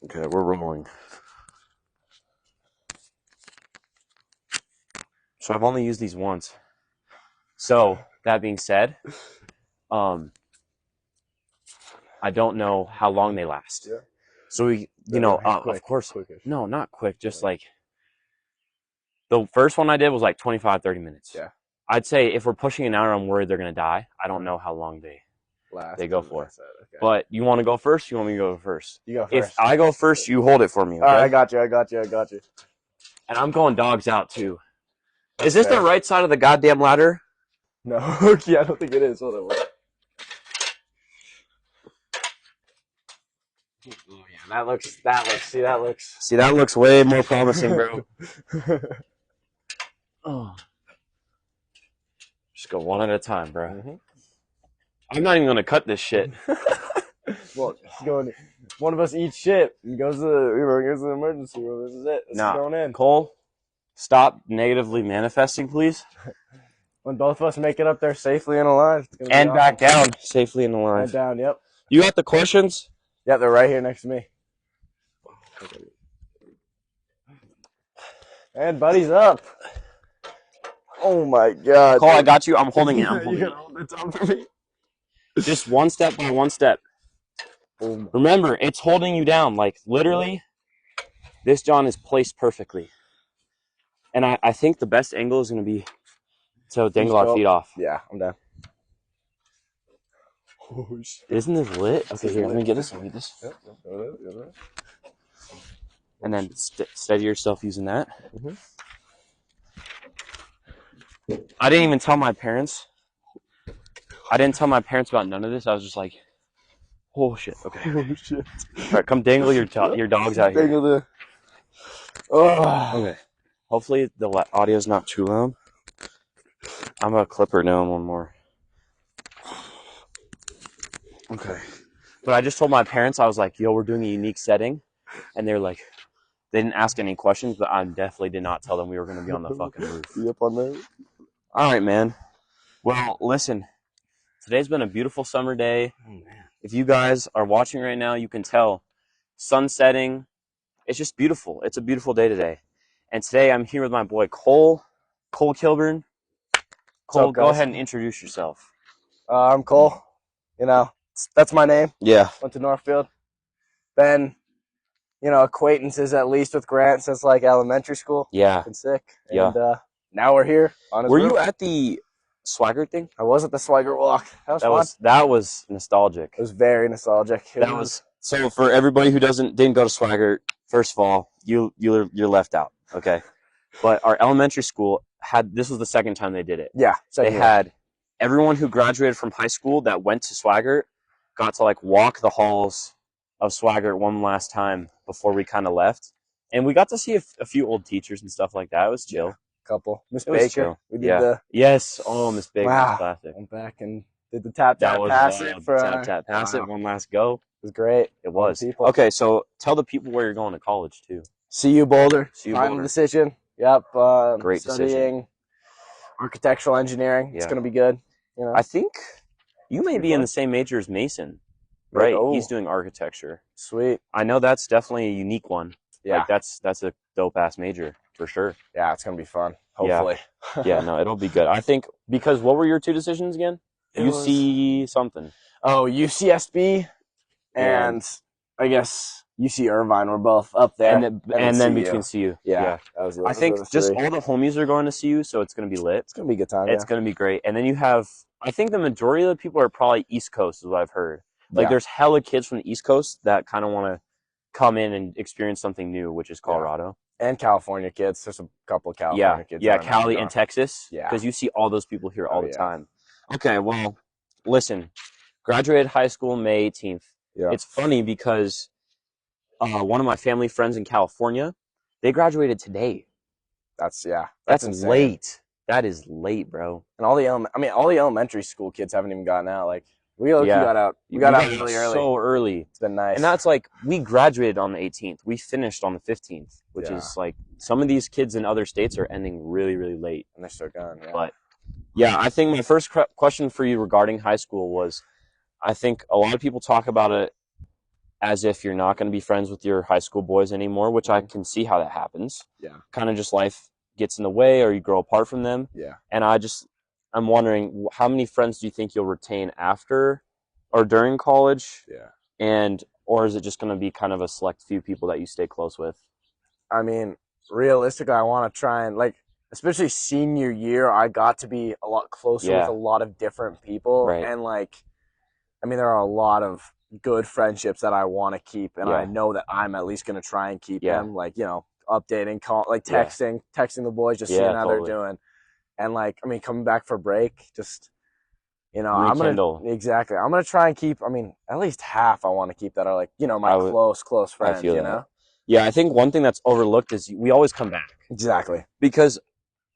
Okay, we're rolling. So I've only used these once. So that being said, I don't know how long they last. Yeah. So we, Quick, of course, quickish. no, not quick. Just like the first one I did was like 25, 30 minutes. Yeah. I'd say if we're pushing an hour, I'm worried they're gonna die. I don't know how long they go for. Okay. But you want to go first? You want me to go first? You go If first. I go first, you hold it for me. Okay? All right, I got you. And I'm going dogs out too. Is this fair. the right side of the goddamn ladder? No, okay, I don't think it is. Hold on. Oh yeah, that looks. See, that looks way more promising, bro. Oh. Just go one at a time, bro. Mm-hmm. I'm not even gonna cut this shit. Well, going. One of us eats shit and goes to the emergency room. This is it. This is going in. Cole, stop negatively manifesting, please. When both of us make it up there safely and alive. It's gonna be And awesome. back down safely and alive. And down, yep. You got the questions? Yeah, they're right here next to me. And Buddy's up. Oh my God. Cole, I got you. I'm holding it. You gotta hold the top for me. Just one step by one step. Boom. Remember, it's holding you down. Like, literally, this John is placed perfectly. And I think the best angle is going to be to dangle our feet off. Yeah, I'm down. Oh, shit. Isn't this lit? Okay, here, let me get this. Yep. And then steady yourself using that. Mm-hmm. I didn't even tell my parents. I didn't tell my parents about none of this. I was just like, oh shit. Okay. Oh shit. All right, come dangle your dogs out here. Dangle the. Oh. Okay. Hopefully the audio's not too loud. I'm a clipper now. One more. Okay. But I just told my parents, I was like, yo, we're doing a unique setting. And they're like, they didn't ask any questions, but I definitely did not tell them we were going to be on the fucking roof. You up on there? All right, man. Well, listen, today's been a beautiful summer day. Oh, man. If you guys are watching right now, you can tell sun setting. It's just beautiful. It's a beautiful day today. And today I'm here with my boy Cole Kilburn. Cole, go ahead and introduce yourself. I'm Cole. You know, that's my name. Yeah. Went to Northfield. Been, acquaintances at least with Grant since like elementary school. Yeah. Been sick. Yeah. And now we're here on his Were roof. you at the Swagger thing? I was at the Swagger Walk. That was fun. That was nostalgic. It was very nostalgic. So for everybody who didn't go to Swagger, first of all, you're left out. Okay. But our elementary school this was the second time they did it. Yeah. They had everyone who graduated from high school that went to Swagger got to like walk the halls of Swagger one last time before we kind of left. And we got to see a few old teachers and stuff like that. It was chill. Yeah, couple. Miss Baker. We did Yes. Oh, Miss Baker. Wow. Classic. Went back and did the tap pass it for tap pass it. One last go. It was great. It was. Okay, so tell the people where you're going to college too. CU Boulder. Final decision. Yep. Great studying decision. Architectural engineering. Yeah. It's going to be good. I think you may be in the same major as Mason, right? Oh. He's doing architecture. Sweet. I know that's definitely a unique one. Yeah. Like that's a dope ass major for sure. Yeah, it's going to be fun. Hopefully. Yeah, no, it'll be good. I think because what were your two decisions again? UC something. Oh, UCSB and I guess UC Irvine were both up there. And then between CU. Yeah. I think just all the homies are going to CU, so it's going to be lit. It's going to be a good time. It's going to be great. And then you have, I think the majority of the people are probably East Coast, is what I've heard. Like there's hella kids from the East Coast that kind of want to come in and experience something new, which is Colorado. And California kids. There's a couple of California kids. Yeah, Cali and Texas. Yeah. Because you see all those people here all the time. Okay, well, listen. Graduated high school May 18th. Yeah. It's funny because one of my family friends in California, they graduated today. That's insane. Late. That is late, bro. And all the elementary school kids haven't even gotten out. Like we got out. We got out really early. So early. It's been nice. And that's like we graduated on the 18th. We finished on the 15th, which is like some of these kids in other states are ending really, really late. And they're still gone. Yeah. But yeah, I think my first question for you regarding high school was, I think a lot of people talk about it as if you're not going to be friends with your high school boys anymore, which I can see how that happens. Yeah. Kind of just life gets in the way or you grow apart from them. Yeah. And I'm wondering, how many friends do you think you'll retain after or during college? Yeah. Or is it just going to be kind of a select few people that you stay close with? I mean, realistically, I want to try and, like, especially senior year, I got to be a lot closer with a lot of different people. Right. And, like, I mean, there are a lot of good friendships that I want to keep, and I know that I'm at least going to try and keep them. Like, you know, updating, texting the boys, just seeing how they're doing. And, like, I mean, coming back for break, just, you know, Rekindle. I'm going to try and keep, I mean, at least half I want to keep that are, like, you know, my close friends, you know? Yeah, I think one thing that's overlooked is we always come back. Exactly. Because,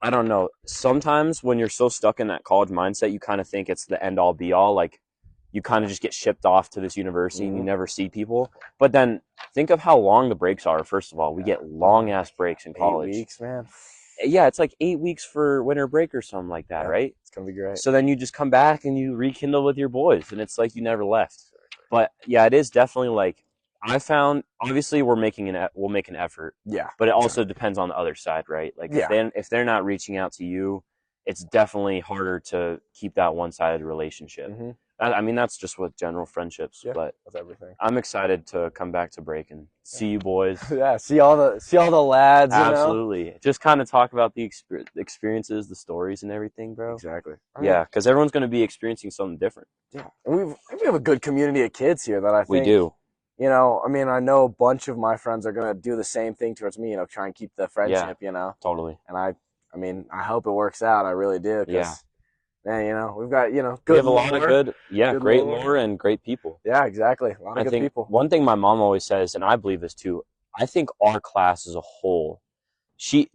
I don't know, sometimes when you're so stuck in that college mindset, you kind of think it's the end-all, be-all. Like, you kind of just get shipped off to this university and you never see people. But then think of how long the breaks are, first of all. We get long-ass breaks in college. 8 weeks, man. Yeah, it's like 8 weeks for winter break or something like that, right? It's going to be great. So then you just come back and you rekindle with your boys, and it's like you never left. But, yeah, it is definitely like, I found, obviously we'll make an effort. Yeah. But it also depends on the other side, right? Like if they're not reaching out to you, it's definitely harder to keep that one-sided relationship. Mm-hmm. I mean, that's just with general friendships, but that's everything. I'm excited to come back to break and see you boys. Yeah, see all the lads. Absolutely. You know? Just kind of talk about the experiences, the stories, and everything, bro. Exactly. Yeah, because everyone's going to be experiencing something different. Yeah, and we have a good community of kids here that I think we do. You know, I mean, I know a bunch of my friends are gonna do the same thing towards me. You know, try and keep the friendship. You know, totally. And I mean, I hope it works out. I really do. Man, you know, we've got good. We have a lot of good great lore and great people. Yeah, exactly. A lot of good people. One thing my mom always says, and I believe this too, I think our class as a whole, she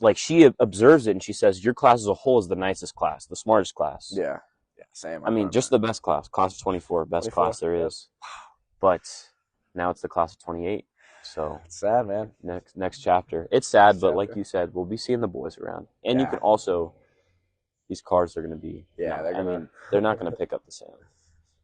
observes it and she says, your class as a whole is the nicest class, the smartest class. Yeah, same. I mean, just the best class of 24, best class there is. But now it's the class of 28. So it's sad, man. Next chapter. It's sad, but like you said, we'll be seeing the boys around. And you can also, these cars are going to be, they're not going to pick up the same.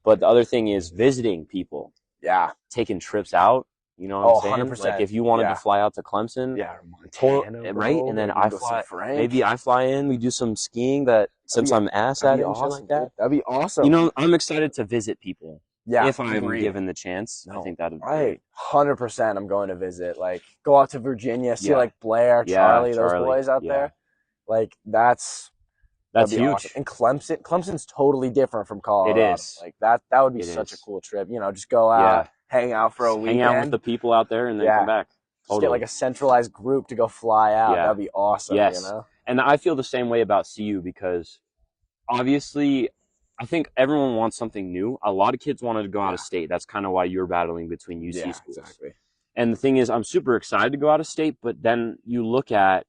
But the other thing is visiting people. Yeah. Taking trips out. You know what I'm saying? 100%. Like if you wanted to fly out to Clemson. Yeah, Montana, right? And then I fly in, we do some skiing since I'm ass at it and shit like that. That'd be awesome. You know, I'm excited to visit people. Yeah, if I'm given the chance, I think that'd be great. 100%. I'm going to visit. Like, go out to Virginia, see like Blair, Charlie, those boys out there. Like, that's huge. Awesome. And Clemson's totally different from Colorado. It is. Like that would be such a cool trip. You know, just go out, hang out for a weekend, hang out with the people out there, and then come back. Just get like a centralized group to go fly out. That'd be awesome. Yes. You know? And I feel the same way about CU because obviously, I think everyone wants something new. A lot of kids wanted to go out of state. That's kind of why you're battling between UC schools. Exactly. And the thing is, I'm super excited to go out of state, but then you look at,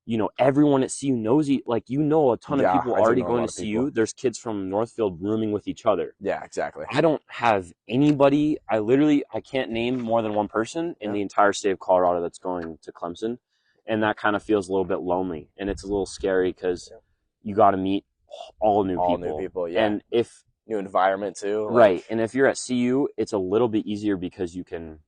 you know, everyone at CU knows you. Like, you know, a ton of people already going to CU. There's kids from Northfield rooming with each other. Yeah, exactly. I don't have anybody. I can't name more than one person in the entire state of Colorado that's going to Clemson. And that kind of feels a little bit lonely. And it's a little scary because you got to meet all new people. Yeah. And if new environment too. Right. And if you're at CU, it's a little bit easier because you can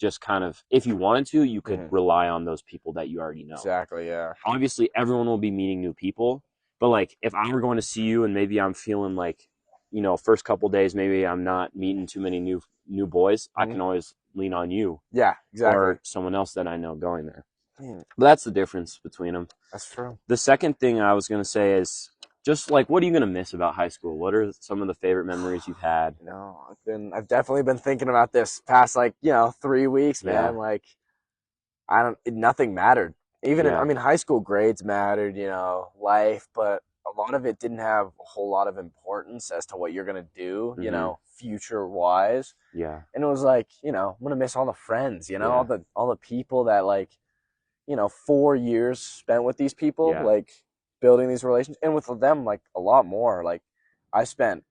just kind of, if you wanted to, you could rely on those people that you already know. Exactly, yeah. Obviously, everyone will be meeting new people. But, like, if I were going to CU and maybe I'm feeling like, you know, first couple days, maybe I'm not meeting too many new boys, I can always lean on you. Yeah, exactly. Or someone else that I know going there. But that's the difference between them. That's true. The second thing I was going to say is, just like, what are you going to miss about high school? What are some of the favorite memories you've had? No, I've definitely been thinking about this past 3 weeks, man. Like, nothing mattered. Even I mean, high school grades mattered, you know, life, but a lot of it didn't have a whole lot of importance as to what you're going to do, you know, future wise. Yeah. And it was like, you know, I'm going to miss all the friends, you know, all the people that 4 years spent with these people, building these relations, and with them a lot more. Like, I spent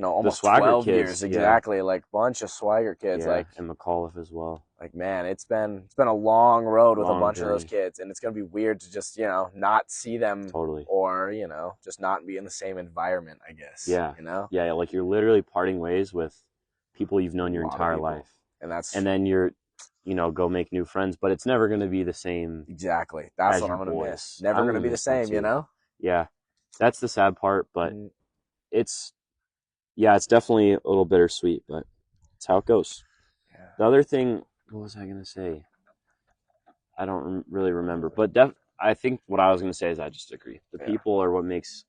almost 12 years exactly, bunch of swagger kids, and McAuliffe as well. Man, it's been a long road with a bunch of those kids, and it's gonna be weird to just not see them or just not be in the same environment, I guess. Like, you're literally parting ways with people you've known your entire life. and then you're, go make new friends, but it's never going to be the same. Exactly. That's what I'm going to miss. Never going to be the same, Yeah. That's the sad part, but it's definitely a little bittersweet, but it's how it goes. Yeah. The other thing, what was I going to say? I don't really remember, but I think what I was going to say is I just agree. The people are what makes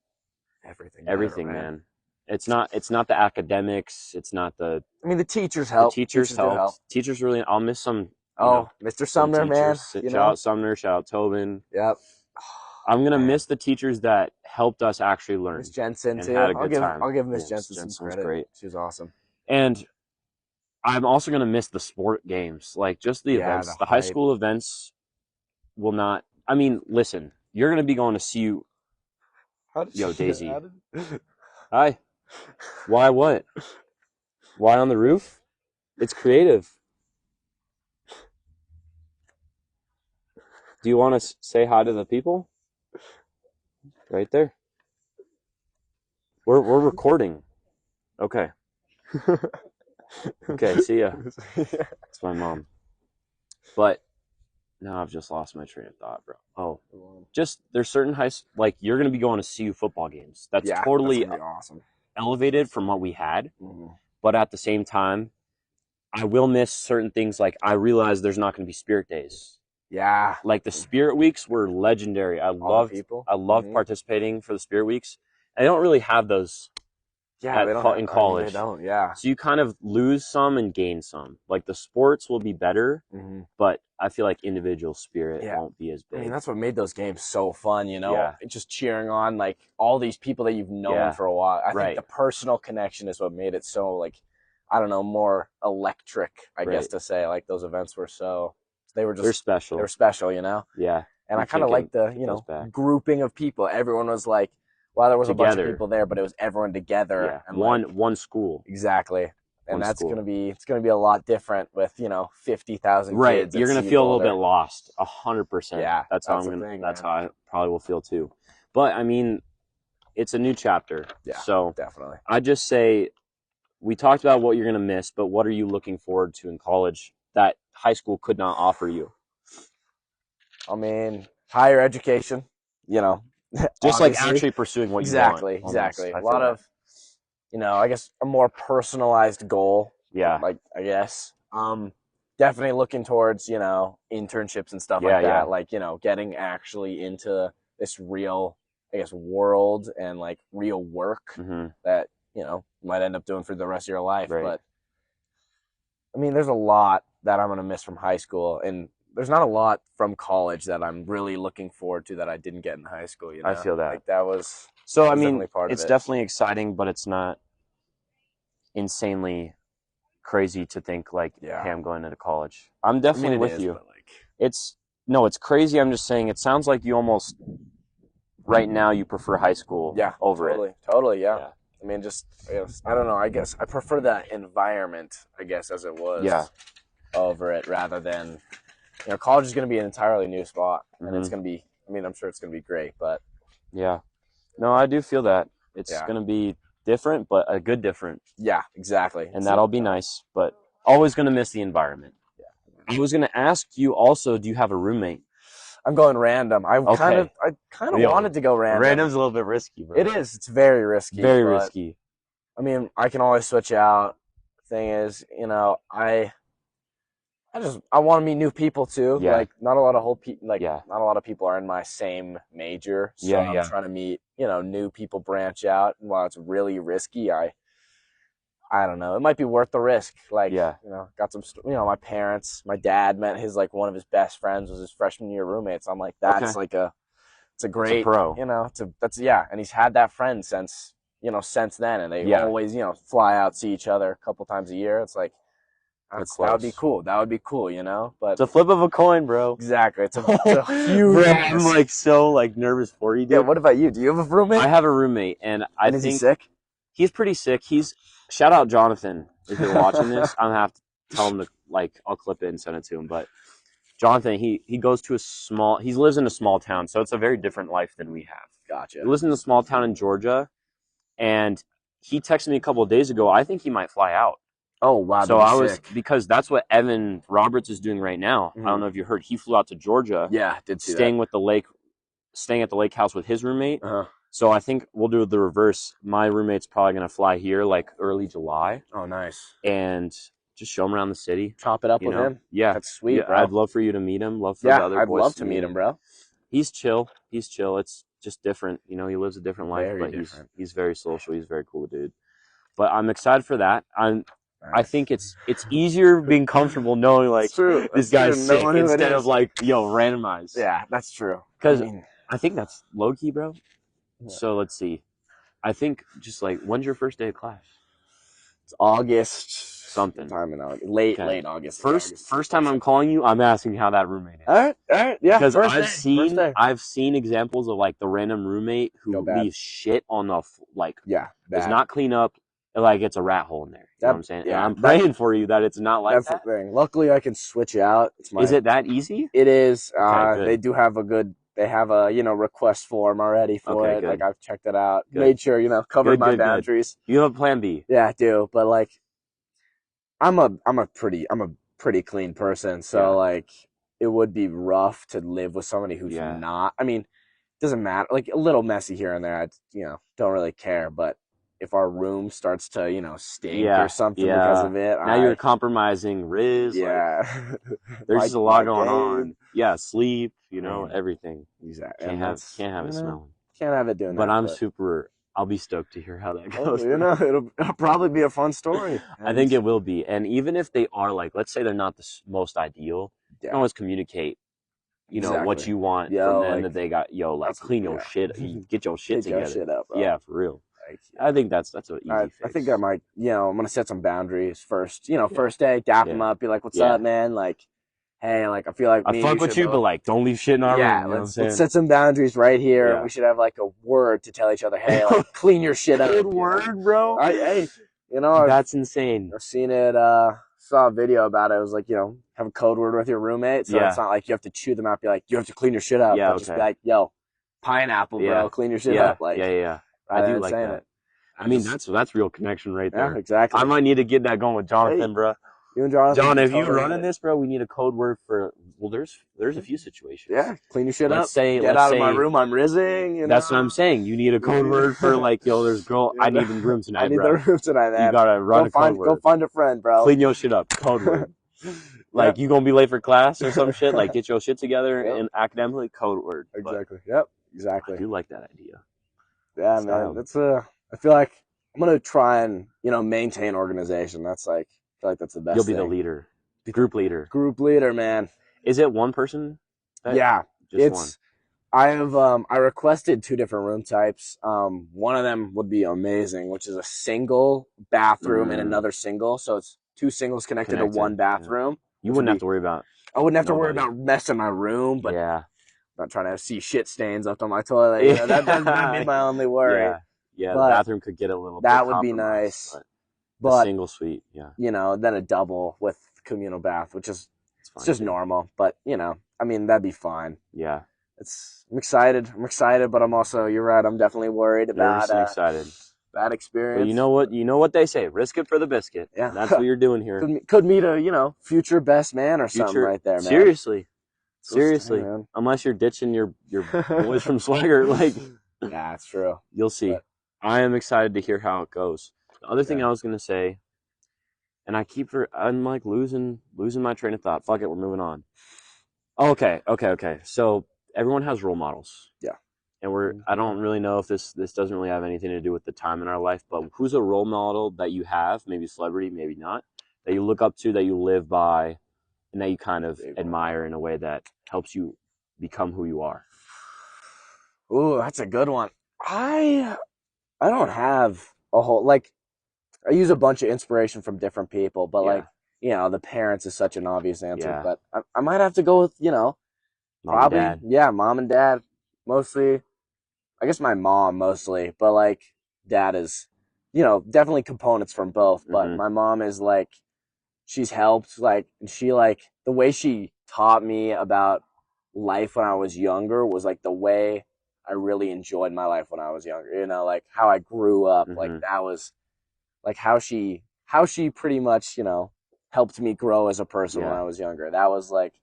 everything, man. It's not the academics. It's not the. I mean, the teachers help. The teachers help. Teachers really. I'll miss some. Mr. Sumner, man. Shout out Sumner. Shout out Tobin. Yep. I'm gonna miss the teachers that helped us actually learn. Miss Jensen too. Had a good time. I'll give Miss Jensen some credit. Great. She was awesome. And I'm also gonna miss the sport games, like just the events. The high school events will not. I mean, listen, you're gonna be going to CU. Yo, Daisy. Hi. Why what? Why on the roof? It's creative. Do you want to say hi to the people? Right there. We're recording. Okay. Okay, see ya. It's my mom. But now I've just lost my train of thought, bro. Oh, just there's certain like you're gonna be going to CU football games. That's totally awesome. Elevated from what we had. But at the same time, I will miss certain things. Like I realize there's not gonna be spirit days. Yeah. Like the spirit weeks were legendary. I loved participating for the spirit weeks. I don't really have those in college. They don't, yeah. So you kind of lose some and gain some. Like the sports will be better, but I feel like individual spirit won't be as big. I mean, that's what made those games so fun, just cheering on like all these people that you've known for a while. I think the personal connection is what made it so like, I don't know, more electric, I guess to say. Like those events were they're special. They were special, Yeah. And I kind of like the, grouping of people. Everyone was like, well, there was a bunch of people there, but it was everyone together. Yeah. And one school. Exactly. And it's going to be a lot different with, 50,000 kids. You're going to feel a little bit lost. 100%. Yeah. That's how how I probably will feel too. But I mean, it's a new chapter. Yeah. So definitely. I just say, we talked about what you're going to miss, but what are you looking forward to in college that high school could not offer you? I mean, higher education, just like actually pursuing what you want. Exactly. A lot of, I guess a more personalized goal. Yeah. Like, I guess, definitely looking towards, internships and stuff like that. Yeah. Like, getting actually into this real, I guess, world and like real work that, you might end up doing for the rest of your life. Right. But I mean, there's a lot that I'm going to miss from high school, and there's not a lot from college that I'm really looking forward to that I didn't get in high school. I feel that. Like that was so. I mean, it's definitely exciting, but it's not insanely crazy to think like, hey, I'm going into college. I'm definitely with you. It's crazy. I'm just saying. It sounds like you almost right now you prefer high school. Over it. Totally. Yeah. I mean, I don't know. I guess I prefer that environment, I guess, as it was. Yeah. Over it rather than, college is going to be an entirely new spot, and it's going to be. I mean, I'm sure it's going to be great, but yeah, no, I do feel that it's going to be different, but a good different. Yeah, exactly. And that'll be nice, but always going to miss the environment. Yeah. I was going to ask you also, do you have a roommate? I'm going random. I kind of wanted to go random. Random's a little bit risky, bro. It is. It's very risky. Very risky. I mean, I can always switch out. Thing is, I want to meet new people too. Yeah. Like not a lot of people are in my same major. So I'm trying to meet, new people, branch out. And while it's really risky, I don't know. It might be worth the risk. Like, got some, my parents, my dad met one of his best friends was his freshman year roommate. So I'm like, that's it's a great, it's a pro. And he's had that friend since then. And they always, fly out, see each other a couple times a year. It's like, that would be cool. That would be cool, But it's a flip of a coin, bro. Exactly. It's a huge. Bro, I'm so nervous for you, dude. Yeah. What about you? Do you have a roommate? I have a roommate, and is he sick? He's pretty sick. Shout out Jonathan if you're watching this. I'm gonna have to tell him to I'll clip it and send it to him. But Jonathan, he goes to he lives in a small town, so it's a very different life than we have. Gotcha. He lives in a small town in Georgia, and he texted me a couple of days ago. I think he might fly out. Oh wow, So that'd be sick. because that's what Evan Roberts is doing right now. I don't know if you heard. He flew out to Georgia. Yeah, did see staying that. Staying at the lake house with his roommate. Uh-huh. So I think we'll do the reverse. My roommate's probably gonna fly here like early July. Oh, nice. And just show him around the city. Chop it up with him. Yeah, that's sweet, bro. I'd love for you to meet him. Love for the other I'd boys love to meet him, bro. He's chill. It's just different. He lives a different life, Very but different. he's very social. He's a very cool dude. But I'm excited for that. I think it's easier being comfortable knowing like this guy's sick instead of like randomized. Yeah, that's true. Because I think that's low key, bro. Yeah. So let's see. I think just like when's your first day of class? It's August. Something. Late August. First time I'm calling you, I'm asking how that roommate is. All right, yeah. Because I've seen examples of like the random roommate who leaves shit on the does not clean up, like it's a rat hole in there. You know what I'm saying? Yeah, and I'm praying for you that it's not like that. That's the thing. Luckily, I can switch it out. Is it that easy? It is. They do have They have a request form already for it. Good. Like I've checked it out, made sure covered my boundaries. You have a plan B. Yeah, I do. But like, I'm a pretty clean person, so like it would be rough to live with somebody who's not. I mean, it doesn't matter. Like a little messy here and there, I don't really care. But if our room starts to stink or something because of it, now you're compromising Riz. Yeah, there's just a lot going on. Yeah, sleep. Everything. Exactly. Can't have it smelling. Can't have it doing that. But I'll be stoked to hear how that goes. It'll probably be a fun story. I think it will be. And even if they are like, let's say they're not the most ideal, you can always communicate, what you want from them that they got, clean your shit, get your shit together. Your shit up, bro. Yeah, for real. I think that's an easy fix. I think I might, I'm going to set some boundaries first. First day, dap them up, be like, what's up, man? Like, hey, like, I feel like I fuck with you, but like, don't leave shit in our room. Let's set some boundaries right here. We should have like a word to tell each other, hey, like, clean your shit up. Good word, bro. Hey, that's insane. I've seen it, saw a video about it. It was like, have a code word with your roommate. So it's not like you have to chew them out, be like, you have to clean your shit up. Yeah, just be like, yo, pineapple, bro, clean your shit up. Like, I do like that. I mean, that's real connection right there. Yeah, exactly. I might need to get that going with Jonathan, bro. You and Jonathan. John, if you running this, bro, we need a code word for. Well, there's a few situations. Yeah, clean your shit up. Get out of my room. I'm rizzing. That's what I'm saying. You need a code word for like, there's girl. I need the room tonight. I need the room tonight, man. You gotta run a code word. Go find a friend, bro. Clean your shit up. Code word. Like you gonna be late for class or some shit. Like get your shit together and academically code word. Exactly. Yep. Exactly. I do like that idea. Yeah, man. That's I feel like I'm gonna try and maintain organization. That's like I feel like that's the best. You'll be the leader. Group leader. Group leader, man. Is it one person? Yeah, just one. I have I requested 2 different room types. One of them would be amazing, which is a single bathroom and another single. So it's 2 singles connected to one bathroom. Yeah. You wouldn't have to worry about. I wouldn't have to worry about messing my room, but I'm not trying to see shit stains up on my toilet. That'd be my only worry. Yeah. The bathroom could get a little. That would be nice. But single suite, then a double with communal bath, which is it's just normal. But I mean, that'd be fine. Yeah, I'm excited. But I'm also, you're right. I'm definitely worried about. Excited. Bad experience. But you know what they say: risk it for the biscuit. Yeah, that's what you're doing here. Could meet a future best man or something right there, man. Seriously, man. Unless you're ditching your boys from Swagger, like. Yeah, that's true. You'll see. But I am excited to hear how it goes. The other thing I was gonna say, and I'm like losing my train of thought. Fuck it, we're moving on. Okay. So everyone has role models. Yeah. And I don't really know if this doesn't really have anything to do with the time in our life, but who's a role model that you have, maybe celebrity, maybe not, that you look up to, that you live by, and that you kind of admire in a way that helps you become who you are? Ooh, that's a good one. I don't have a whole, like, I use a bunch of inspiration from different people, but like, the parents is such an obvious answer, but I might have to go with, Mom probably, and dad. Mom and dad, mostly. I guess my mom mostly, but like dad is, definitely components from both, but my mom is like, she's helped, like, and she like, the way she taught me about life when I was younger was like the way I really enjoyed my life when I was younger, like how I grew up, like that was like how she how she pretty much, you know, helped me grow as a person when I was younger. That was like,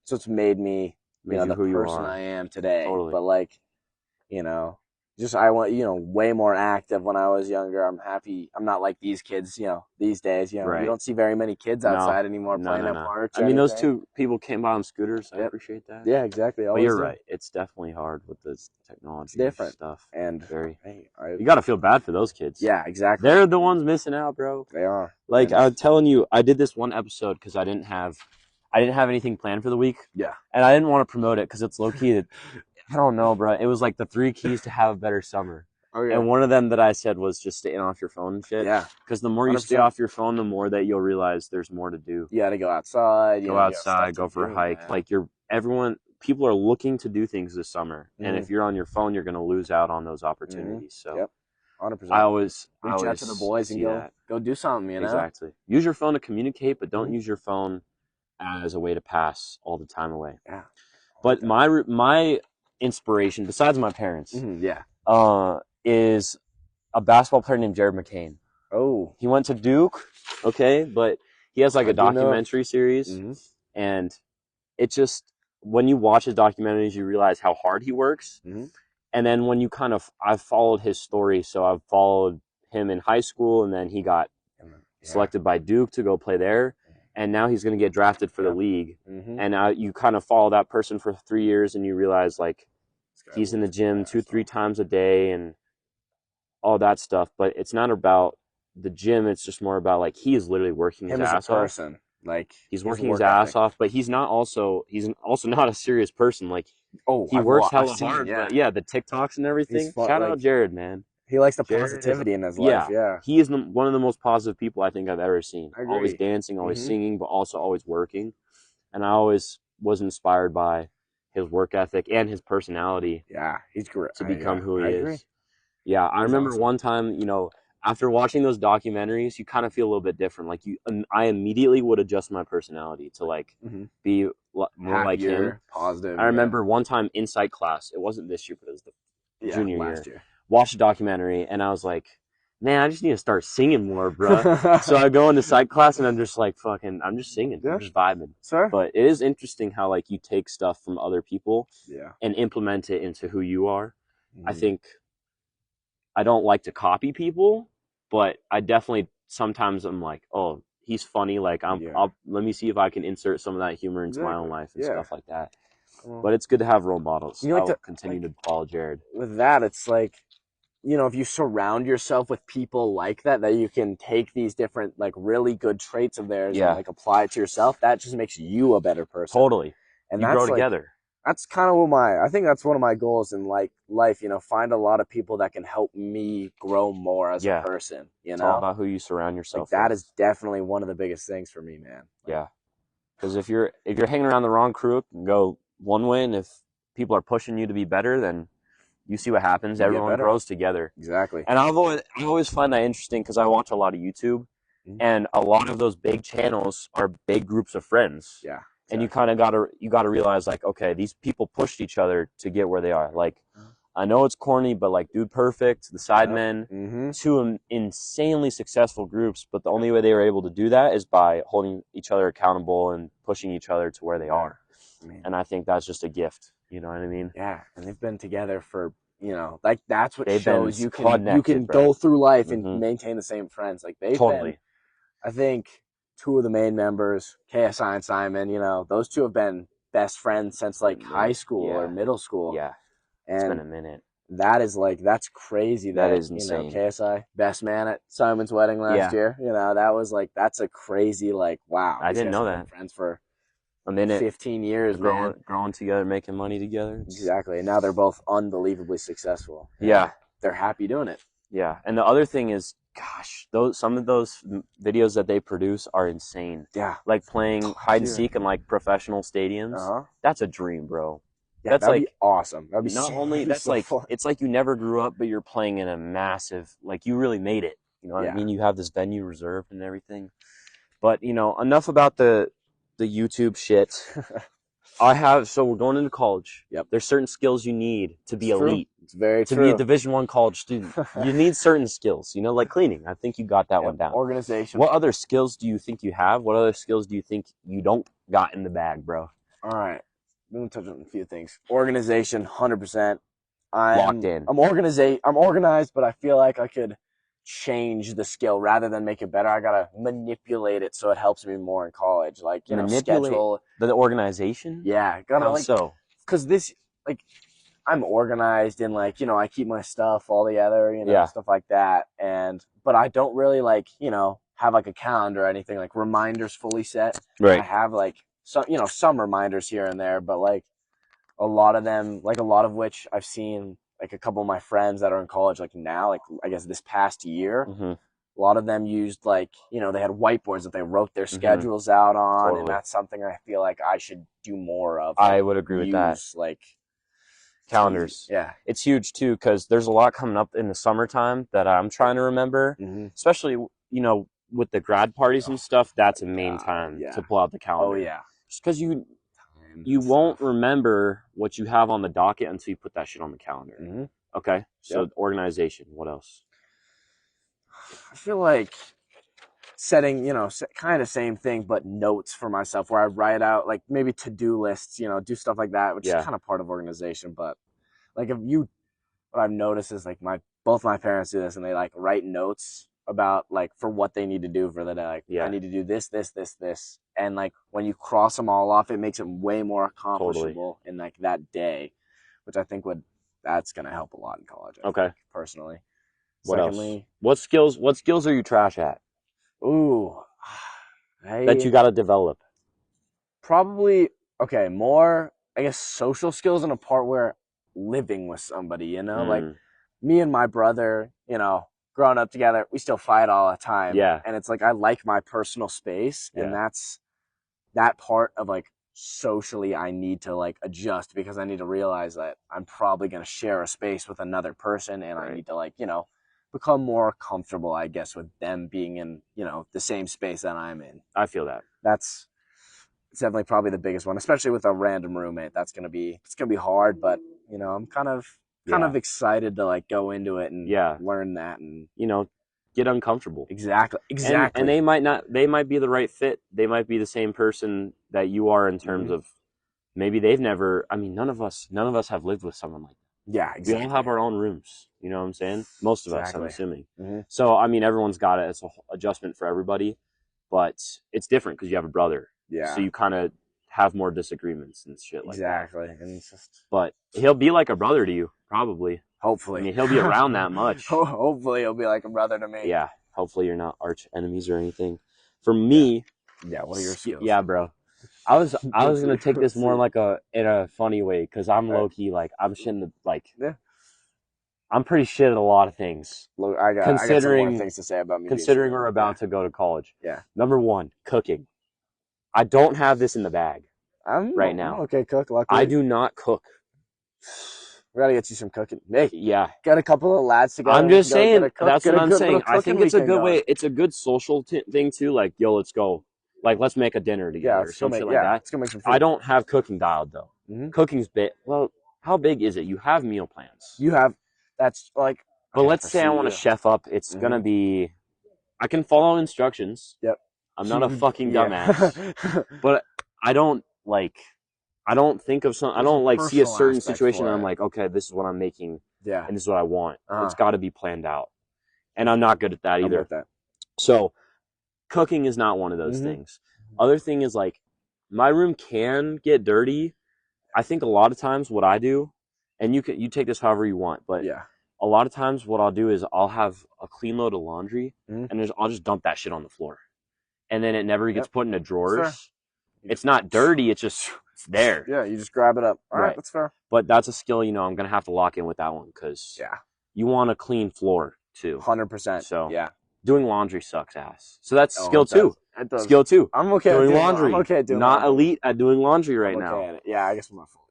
so it's made me, you know, the person I am today. Totally. But like, you know, just I want, you know, way more active when I was younger. I'm happy. I'm not like these kids, you know, these days. You know, you don't see very many kids outside anymore playing at parks. I mean, those two people came by on scooters. I appreciate that. Yeah, exactly. But you're right. It's definitely hard with this technology. It's different stuff. And you got to feel bad for those kids. Yeah, exactly. They're the ones missing out, bro. They are. Like I'm telling you, I did this one episode because I didn't have anything planned for the week. Yeah. And I didn't want to promote it because it's low key. I don't know, bro. It was like the 3 keys to have a better summer. Oh, yeah. And one of them that I said was just staying off your phone and shit. Yeah. Because the more you stay off your phone, the more that you'll realize there's more to do. You got to go outside. Go for a hike. Man. Like people are looking to do things this summer. And if you're on your phone, you're going to lose out on those opportunities. So 100%. I always reach out to the boys and go do something, you know? Exactly. Use your phone to communicate, but don't use your phone as a way to pass all the time away. Yeah. But my inspiration, besides my parents, is a basketball player named Jared McCain. Oh. He went to Duke, okay, but he has like a documentary series, and it just, when you watch his documentaries, you realize how hard he works. And then when you I've followed his story, so I've followed him in high school, and then he got selected by Duke to go play there, and now he's going to get drafted for the league. And now you kind of follow that person for 3 years, and you realize, like, he's in the gym 2-3 times a day and all that stuff. But it's not about the gym. It's just more about, like, he is literally working his ass off. Like, he's working his ass off, but he's also not a serious person. Like, he works hella hard. But the TikToks and everything. Shout out Jared, man. He likes the positivity in his life. Yeah. He is one of the most positive people I think I've ever seen. Always dancing, always singing, but also always working. And I always was inspired by his work ethic and his personality. Yeah, he's great. To become who he is. Yeah, I remember one time, you know, after watching those documentaries, you kind of feel a little bit different. Like I immediately would adjust my personality to like be more happier, like him. Positive. I remember one time in psych class. It wasn't this year, but it was the junior year. Watched a documentary, and I was like, man, I just need to start singing more, bro. So I go into psych class, and I'm just like, I'm just singing. I'm just vibing. Sure. But it is interesting how, like, you take stuff from other people and implement it into who you are. I think I don't like to copy people, but I definitely, sometimes I'm like, oh, he's funny. Like, let me see if I can insert some of that humor into my own life and stuff like that. But it's good to have role models. I'll continue to follow Jared. With that, it's like, you know, if you surround yourself with people like that you can take these different, like, really good traits of theirs and, like, apply it to yourself, that just makes you a better person. Totally. And you grow together. That's kind of I think that's one of my goals in, like, life, you know, find a lot of people that can help me grow more as a person, you know? It's all about who you surround yourself with. That is definitely one of the biggest things for me, man. Like, because if you're hanging around the wrong crew, it can go one way, and if people are pushing you to be better, then you see what happens. Everyone grows together. Exactly. And I always find that interesting because I watch a lot of YouTube, and a lot of those big channels are big groups of friends. Yeah. Exactly. And you kind of gotta realize, like, okay, these people pushed each other to get where they are. Like, I know it's corny, but like Dude Perfect, the Sidemen, two insanely successful groups, but the only way they were able to do that is by holding each other accountable and pushing each other to where they are. And I think that's just a gift. You know what I mean? Yeah, and they've been together for, you know, like, that's what they've shows you can go through life and maintain the same friends. Like, they've been, I think, two of the main members, KSI and Simon, you know, those two have been best friends since, like, high school or middle school. Yeah, it's been a minute. That is, like, that's crazy. That is insane. You know, KSI, best man at Simon's wedding last year. You know, that was, like, that's a crazy, like, wow. I didn't know that. Friends for a minute, 15 years, growing together, making money together. Exactly. And now they're both unbelievably successful. Yeah. They're happy doing it. Yeah. And the other thing is, gosh, some of those videos that they produce are insane. Yeah. Like playing hide and seek in, like, professional stadiums. That's a dream, bro. Yeah, that'd be awesome. That'd be not only that's so like fun. It's like you never grew up, but you're playing in a massive, like, you really made it. You know what I mean? You have this venue reserved and everything. But, you know, enough about the YouTube shit. So we're going into college. Yep. There's certain skills you need to be elite. It's very true. true. To be a Division I college student, you need certain skills, you know, like cleaning. I think you got that one down. Organization. What other skills do you think you have? What other skills do you think you don't got in the bag, bro? All right. Let me touch on a few things. Organization, 100%. Locked in. I'm organized, but I feel like I could change the skill rather than make it better. I gotta manipulate it so it helps me more in college. Like, you know, schedule the organization. Yeah, gotta How so? Because this, like, I'm organized and, like, you know, I keep my stuff all together, you know, stuff like that. But I don't really, like, you know, have like a calendar or anything, like reminders fully set. Right. I have like some reminders here and there, but like a lot of them, like a lot of which I've seen like a couple of my friends that are in college, like now, like I guess this past year, a lot of them used like, you know, they had whiteboards that they wrote their schedules out on. And that's something I feel like I should do more of. I would agree with that. Like calendars. Yeah. It's huge too, because there's a lot coming up in the summertime that I'm trying to remember, especially, you know, with the grad parties and stuff. That's a main time to pull out the calendar. Oh yeah. Just because you won't remember what you have on the docket until you put that shit on the calendar. Okay. So organization. What else? I feel like setting, you know, kind of same thing, but notes for myself where I write out like maybe to-do lists, you know, do stuff like that, which is kind of part of organization. But like what I've noticed is like both my parents do this, and they like write notes about like for what they need to do for the day. Like I need to do this, and like when you cross them all off, it makes it way more accomplishable in like that day, which I think that's gonna help a lot in college. I think, personally. What else? What skills are you trash at? Ooh, that you got to develop. Probably more I guess social skills in a part where living with somebody, you know, like me and my brother, you know, growing up together, we still fight all the time. Yeah. And it's like I like my personal space, and that's that part of like socially I need to like adjust, because I need to realize that I'm probably going to share a space with another person, and I need to like, you know, become more comfortable, I guess, with them being in, you know, the same space that I'm in. I feel that. It's definitely probably the biggest one, especially with a random roommate. It's gonna be hard, but you know, I'm kind of excited to like go into it and learn that, and you know, get uncomfortable. Exactly. And they might be the right fit. They might be the same person that you are in terms of maybe they've never. I mean, none of us have lived with someone like that. Yeah, exactly. We all have our own rooms. You know what I'm saying? Most of us, I'm assuming. So, I mean, everyone's got it. It's an adjustment for everybody, but it's different because you have a brother. Yeah. So you kind of have more disagreements and shit like that. Exactly. And it's just... But he'll be like a brother to you, probably. Hopefully. I mean, he'll be around that much. Hopefully he'll be like a brother to me. Yeah. Hopefully you're not arch enemies or anything. For me... Yeah, what are your skills? Yeah, bro. I was gonna take this more like in a funny way, because I'm low key like I'm shitting the like. Yeah. I'm pretty shit at a lot of things. Look, I got some more things to say about me. Considering we're about to go to college. Yeah. Number one, cooking. I don't have this in the bag right now. Okay, cook. Luckily. I do not cook. We gotta get you some cooking. Hey, yeah. Got a couple of lads together. I'm just saying. That's what I'm saying. I think it's a good way. It's a good social thing too. Like, yo, let's go. Like, let's make a dinner together or some shit like that. Let's go make some food. I don't have cooking dialed though. Cooking's big. Well, how big is it? You have meal plans. You have. That's like. But let's say I want to chef up. It's gonna be. I can follow instructions. Yep. I'm not a fucking dumbass. But I don't think of some. I don't like see a certain situation and I'm like, okay, this is what I'm making. Yeah. And this is what I want. It's got to be planned out. And I'm not good at that either. With that. So, cooking is not one of those things. Other thing is like, my room can get dirty. I think a lot of times what I do, and you take this however you want, but a lot of times what I'll do is I'll have a clean load of laundry and I'll just dump that shit on the floor. And then it never gets put into drawers. It's not dirty. It's just there. Yeah, you just grab it up. All right, that's fair. But that's a skill, you know, I'm going to have to lock in with that one because you want a clean floor too. 100%. So yeah, doing laundry sucks ass. So that's skill two. Skill two. I'm okay doing laundry. I'm okay doing not laundry. elite at doing laundry right now. Yeah, I guess I'm not full.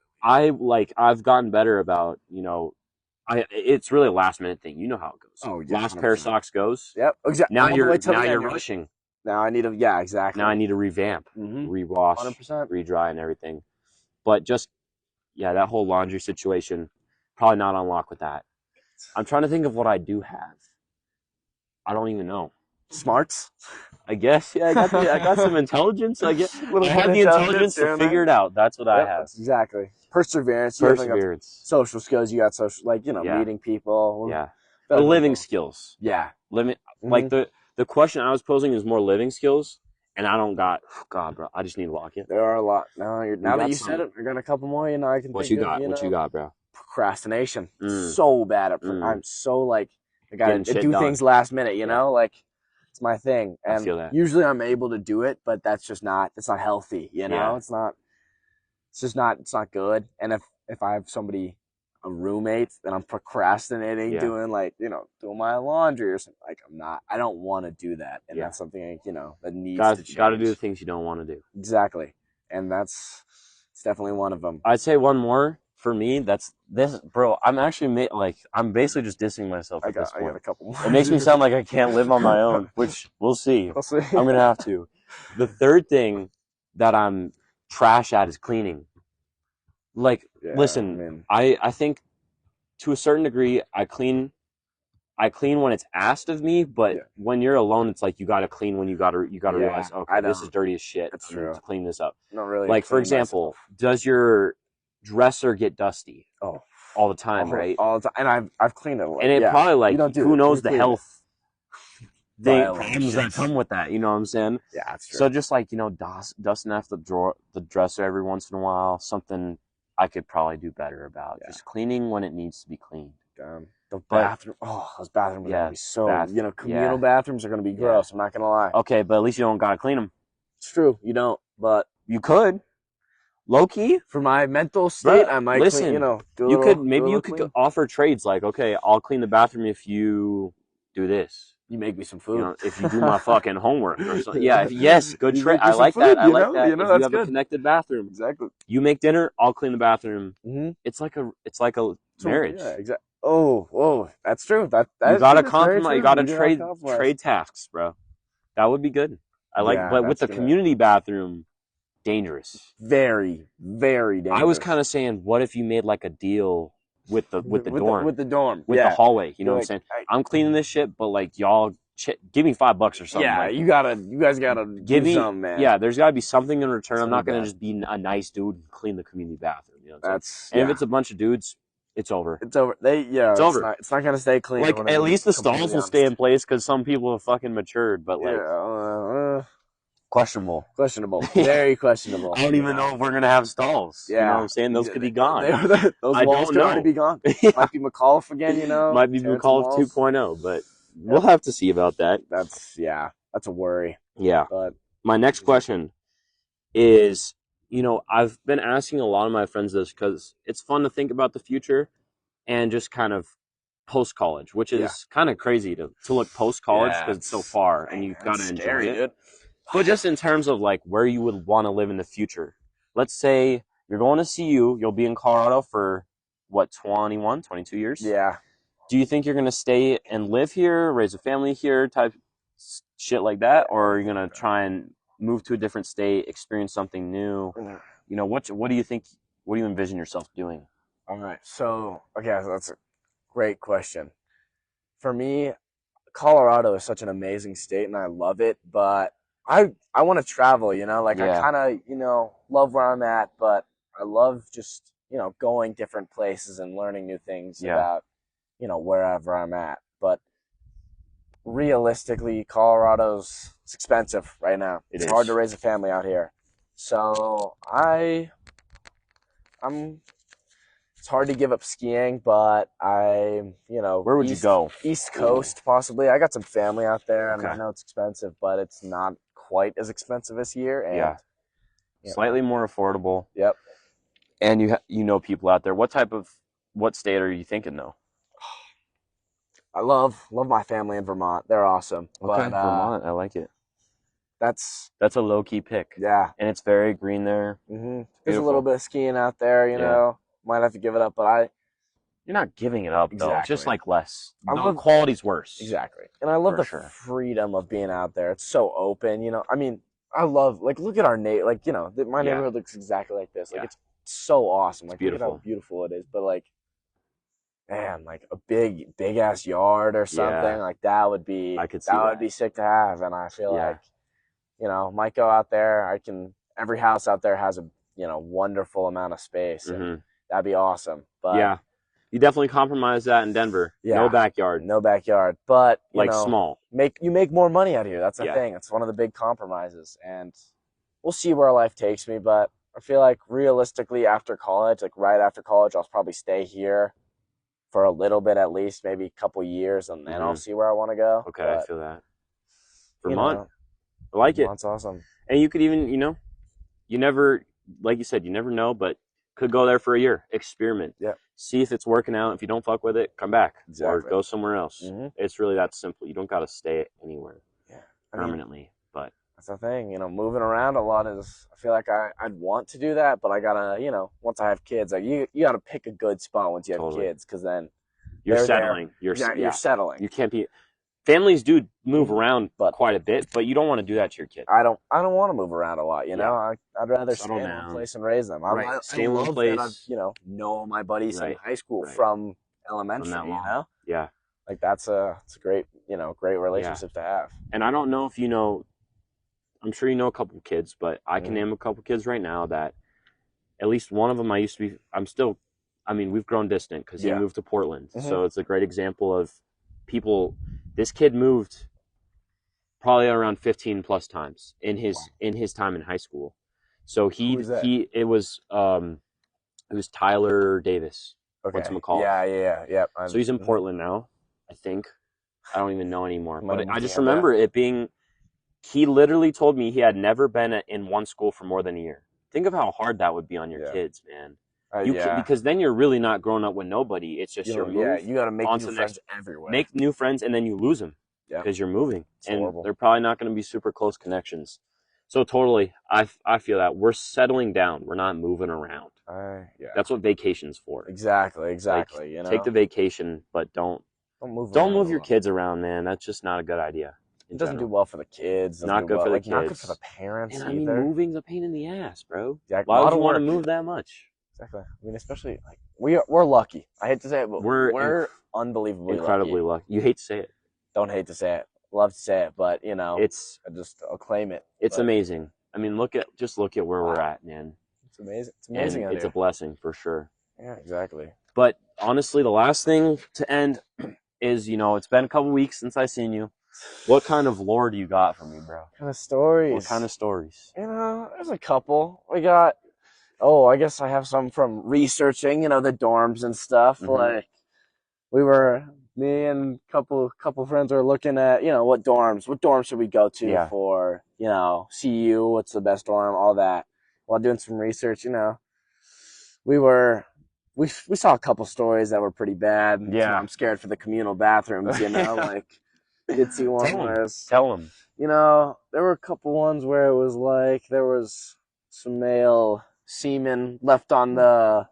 I've gotten better about, you know, it's really a last minute thing. You know how it goes. Oh, yeah, last pair of socks goes. Yep, exactly. Now you're rushing. Now I need to, exactly. Now I need to revamp, rewash, 100%. re-dry and everything. But just, yeah, that whole laundry situation, probably not on lock with that. I'm trying to think of what I do have. I don't even know. Smarts? I guess, yeah, I got some intelligence. I have the intelligence to figure it out. That's what I have. Exactly. Perseverance. Perseverance. Social skills. You got social, like, meeting people. Yeah. The living skills. Yeah. Like the question I was posing is more living skills, and I don't got. God, bro, I just need to lock it. There are a lot. Now that you said it, I got a couple more. I can. What you got? What you got, bro? Procrastination. So bad at. I'm so like I gotta do things last minute. You know, like it's my thing. And I feel that. Usually I'm able to do it, but that's just not. It's not healthy. You know, it's not. It's just not. It's not good. And if I have somebody, a roommate, and I'm procrastinating doing doing my laundry or something, like I don't want to do that, and that's something that needs to change. Got to do the things you don't want to do. Exactly, and it's definitely one of them. I'd say one more for me. That's this, bro. I'm actually I'm basically just dissing myself at this point. I got a couple more. It makes me sound like I can't live on my own, which we'll see. I'm gonna have to. The third thing that I'm trash at is cleaning. Listen, I think to a certain degree I clean when it's asked of me, but when you're alone, it's like you gotta clean when you gotta realize, okay, this is dirty as shit. That's true. To clean this up. Not really. Like, for example, does your dresser get dusty? Oh, all the time, right? All the time, and I've cleaned it. And it probably who knows the health problems that come with that. You know what I'm saying? Yeah, that's true. So just dusting off the dresser every once in a while, something I could probably do better about. Just cleaning when it needs to be cleaned. The bathroom. Those bathrooms are gonna be so. Communal bathrooms are gonna be gross. I'm not gonna lie. Okay, but at least you don't gotta clean them. It's true. You don't, but you could. Low key, for my mental state, I might listen. You could offer trades like, okay, I'll clean the bathroom if you do this. You make me some food. If you do my fucking homework or something. Yeah. Good trade. I like that. I like that. If you have a connected bathroom, exactly. You make dinner, I'll clean the bathroom. Mm-hmm. It's like a marriage. Yeah, exactly. Oh, that's true. That you gotta compromise. You gotta trade tasks, bro. That would be good. But with the community bathroom, dangerous. Very, very dangerous. I was kind of saying, what if you made like a deal with the dorm, with the hallway? You know what I'm saying? I'm cleaning this shit, but like y'all, give me $5 or something. Yeah, you guys gotta give me something, man. Yeah, there's gotta be something in return. I'm not gonna just be a nice dude and clean the community bathroom. You know what I'm saying? And if it's a bunch of dudes, it's over. It's over. It's over. It's not gonna stay clean. Like at least the stalls will stay in place because some people have fucking matured. But questionable. Very questionable. I don't even know if we're gonna have stalls. Yeah. You know what I'm saying? Those could be gone. Those walls could already be gone. Might be McAuliffe again, Might be McAuliffe 2.0, but we'll have to see about that. That's a worry. Yeah. But my next question is, I've been asking a lot of my friends this because it's fun to think about the future and just kind of post-college, which is kind of crazy to look post-college because it's so far and you've got to enjoy it. Dude. But just in terms of like where you would want to live in the future, let's say you're going to CU, you'll be in Colorado for 21, 22 years? Yeah. Do you think you're going to stay and live here, raise a family here, type shit like that? Or are you going to try and move to a different state, experience something new? What do you think, what do you envision yourself doing? All right. So that's a great question. For me, Colorado is such an amazing state and I love it, but I want to travel, I kind of, love where I'm at, but I love just, going different places and learning new things about, wherever I'm at. But realistically, it's expensive right now. It's hard to raise a family out here. So it's hard to give up skiing, but where would you go? East Coast, possibly. I got some family out there, and I know it's expensive, but it's not quite as expensive as here. And, slightly more affordable. Yep. And you know people out there. What state are you thinking though? I love my family in Vermont. They're awesome. Okay, but, Vermont, I like it. That's a low key pick. Yeah, and it's very green there. Mm-hmm. There's a little bit of skiing out there. You know, might have to give it up, but You're not giving it up though. Just like less. The quality's worse. Exactly. And I love freedom of being out there. It's so open. I mean, I love look at our my neighborhood looks exactly like this. Like it's so awesome. Like, look at beautiful. how beautiful it is. But like, man, like a big ass yard or something like that would be would be sick to have. And I feel like, you know, might go out there. Every house out there has a, you know, wonderful amount of space, and that'd be awesome. But yeah, you definitely compromise that in Denver. Yeah, no backyard, but you like know, small. You make more money out here. That's the thing. It's one of the big compromises, and we'll see where life takes me. But I feel like realistically, after college, like right after college, I'll probably stay here for a little bit at least, maybe a couple years, and then I'll see where I want to go. Okay, but, I feel that. Vermont, I like Vermont's awesome. And you could even, you know, you never, like you said, you never know, but could go there for a year, experiment. Yeah. See if it's working out. If you don't fuck with it, come back. Exactly. Or go somewhere else. It's really that simple. You don't got to stay anywhere permanently. But that's the thing, you know, moving around a lot is, I feel like I'd want to do that, but I gotta, you know, once I have kids, like you gotta pick a good spot once you have kids, because then you're settling. You're settling. You can't be. Families do move around quite a bit, but you don't want to do that to your kids. I don't want to move around a lot, you know. I'd rather stay in one place and raise them. Stay in one place. I've, you know my buddies in high school from elementary, you know. Yeah. Like it's a great, you know, great relationship to have. And I don't know if you know, I'm sure you know a couple kids, but I can name a couple kids right now that at least one of them we've grown distant because he moved to Portland. So it's a great example of people. This kid moved probably around 15 plus times in his time in high school. So it was Tyler Davis. Okay. Ft.Cole. Yeah. So he's in Portland now, I think. I don't even know anymore. But I just remember it being, he literally told me he had never been in one school for more than a year. Think of how hard that would be on your kids, man. Because then you're really not growing up with nobody. It's just your move. Yeah, you got to make new friends everywhere. Make new friends, and then you lose them because you're moving. And horrible. They're probably not going to be super close connections. So totally, I feel that we're settling down. We're not moving around. That's what vacation's for. Exactly. Like, you know? Take the vacation, but don't move your kids around, man. That's just not a good idea. It doesn't do well for the kids. Not good for the kids. Not good for the parents. And I mean, moving's a pain in the ass, bro. Exactly. Why would you want to move that much? Exactly. I mean, especially like we're lucky. I hate to say it, but we're unbelievably incredibly lucky. You hate to say it. Don't hate to say it. Love to say it, but you know, I'll claim it. It's amazing. I mean, look at where we're at, man. It's amazing. It's amazing. And it's a blessing for sure. Yeah, exactly. But honestly, the last thing to end is, you know, it's been a couple weeks since I seen you. What kind of lore do you got for me, bro? What kind of stories? What kind of stories? You know, there's a couple. We got. Oh, I guess I have some from researching, you know, the dorms and stuff. Like, me and a couple friends were looking at, you know, what dorms should we go to for, you know, CU, what's the best dorm, all that. While doing some research, you know, we saw a couple stories that were pretty bad. Yeah. So I'm scared for the communal bathrooms, you know, like, you did see one where Tell them. You know, there were a couple ones where it was like, there was some male semen left on the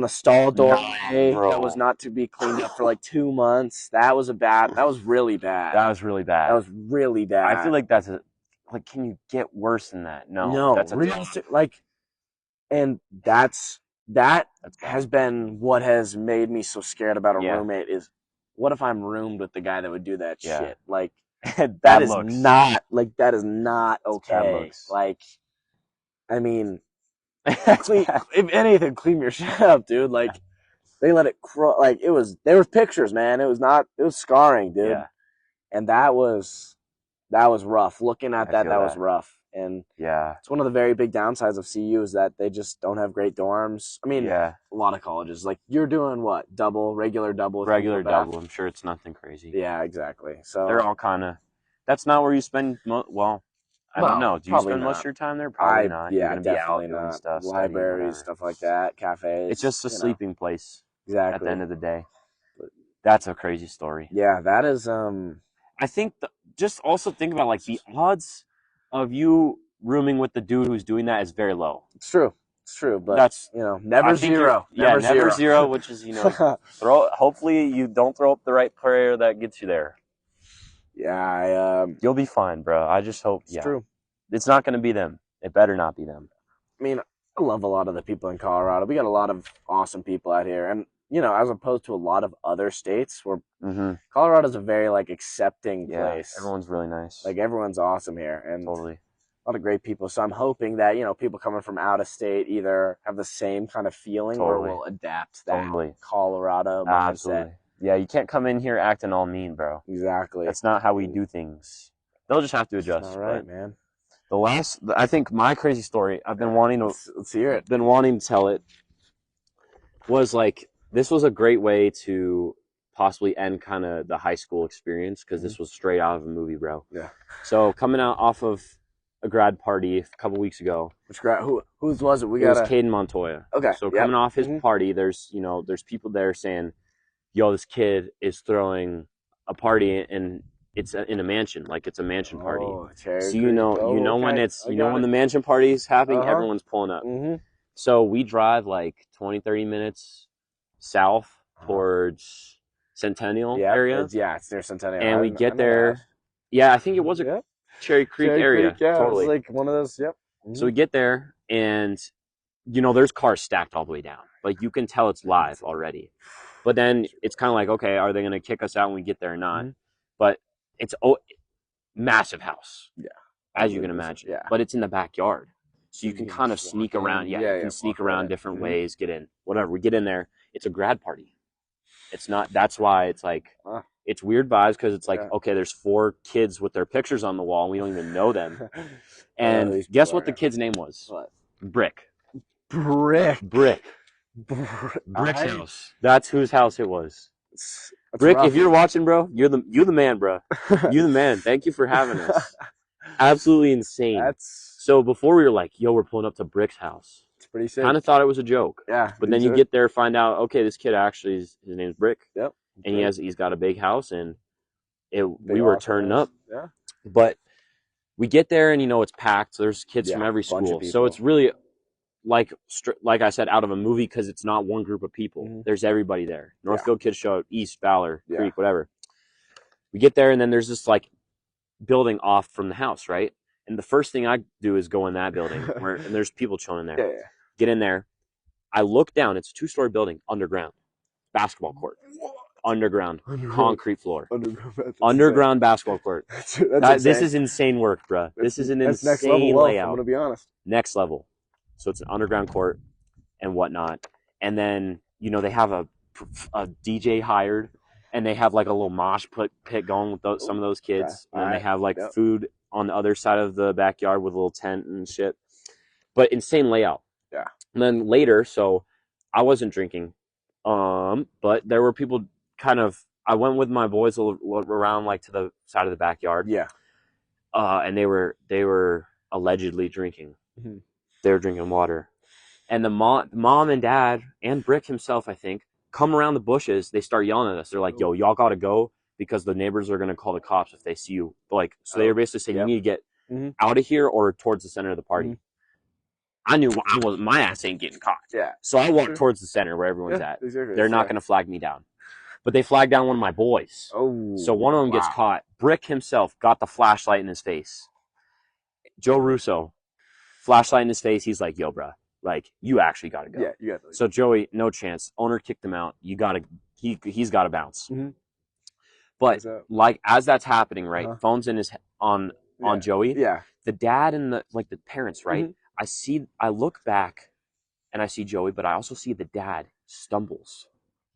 stall doorway that was not to be cleaned up for like 2 months. That was really bad. That was really bad. I feel like can you get worse than that? No, that's and that has been what has made me so scared about a roommate is, what if I'm roomed with the guy that would do that shit? Like that is not okay. Like, I mean, if anything, clean your shit up, dude. Like, they let it like there was pictures, man. It was scarring, dude. Yeah. And that was rough. Looking at that was rough. And it's one of the very big downsides of CU is that they just don't have great dorms. I mean, a lot of colleges, like, you're doing what? Regular double. I'm sure it's nothing crazy. Yeah, exactly. So they're all kind of, that's not where you spend, I don't know. Do you spend most of your time there? Probably not. Yeah, You're gonna definitely be out doing not. stuff, Libraries, stuff like that, cafes. It's just a sleeping place. Exactly. At the end of the day. That's a crazy story. Yeah, that is. I think just also think about, like, the odds of you rooming with the dude who's doing that is very low. It's true, but that's, you know, never zero. Never zero, which is, you know, hopefully you don't throw up the right prayer that gets you there. Yeah, you'll be fine, bro. I just hope. It's true. It's not going to be them. It better not be them. I mean, I love a lot of the people in Colorado. We got a lot of awesome people out here, and as opposed to a lot of other states, where Colorado's a very like accepting place. Everyone's really nice. Like everyone's awesome here, and totally. A lot of great people. So I'm hoping that people coming from out of state either have the same kind of feeling or will adapt that Colorado mindset. Absolutely. Yeah, you can't come in here acting all mean, bro. Exactly. That's not how we do things. They'll just have to adjust. All right, man. I think my crazy story, I've been wanting to let's hear it. Been wanting to tell it, was like, this was a great way to possibly end kind of the high school experience, because this was straight out of a movie, bro. Yeah. So coming out off of a grad party a couple weeks ago. Which grad? Whose was it? It was Caden Montoya. Okay. So coming off his party, there's people there saying, "Yo, this kid is throwing a party, and it's in a mansion, like it's a mansion party." So when the mansion party is happening, everyone's pulling up. So we drive like 20-30 minutes south towards Centennial area. It's near Centennial. And we get there. Yeah, I think it was a Cherry Creek area. Totally. It was like one of those. So we get there, and there's cars stacked all the way down. Like you can tell it's live already. But then it's kind of like, okay, are they going to kick us out when we get there or not? But it's massive house. Yeah. As you can imagine. Yeah. But it's in the backyard. So you can kind of sneak around. Yeah, you can sneak around different ways, get in. Whatever. We get in there. It's a grad party. It's not, that's why it's like, it's weird vibes, because it's like, okay, there's 4 kids with their pictures on the wall, and we don't even know them. And guess what the kid's name was? What? Brick. Brick's house. That's whose house it was. That's Brick, rough. if you're watching, bro, you're the man, bro. You're the man. Thank you for having us. Absolutely insane. So before we were like, yo, we're pulling up to Brick's house. It's pretty sick. Kind of thought it was a joke. Yeah. But then you get there, find out, okay, this kid actually, his name's Brick. Yep. And he's got a big house, and we were turning up. Yeah. But we get there, and it's packed. So there's kids from every school. So it's really like I said, out of a movie, because it's not one group of people. There's everybody there. Northfield kids show up, East, Valor, Creek, whatever. We get there, and then there's this like building off from the house, right? And the first thing I do is go in that building, and there's people chilling in there. Yeah. Get in there. I look down. It's a 2-story building, underground, basketball court, underground concrete floor, underground basketball court. This is insane work, bro. This is an insane next level layout. I'm gonna be honest. Next level. So it's an underground court and whatnot. And then they have a DJ hired, and they have like a little mosh pit going with some of those kids. And then they have like food on the other side of the backyard with a little tent and shit. But insane layout. Yeah. And then later, so I wasn't drinking, but there were people I went with my boys around like to the side of the backyard. Yeah. And they were allegedly drinking. They were drinking water. And the mom and dad and Brick himself, I think, come around the bushes. They start yelling at us. They're like, yo, y'all got to go, because the neighbors are going to call the cops if they see you. So they were basically saying, you need to get out of here or towards the center of the party. I knew my ass ain't getting caught. Yeah. So I walked towards the center where everyone's at. Exactly. They're not going to flag me down. But they flagged down one of my boys. Oh. So one of them gets caught. Brick himself got the flashlight in his face. Joe Russo, flashlight in his face. He's like, yo, bro, like, you actually got to go. Yeah, you got to. So Joey, no chance. Owner kicked him out. He's got to bounce. But like, as that's happening, right? Phone's in on Joey. Yeah. The dad and the parents, right? I look back and I see Joey, but I also see the dad stumbles.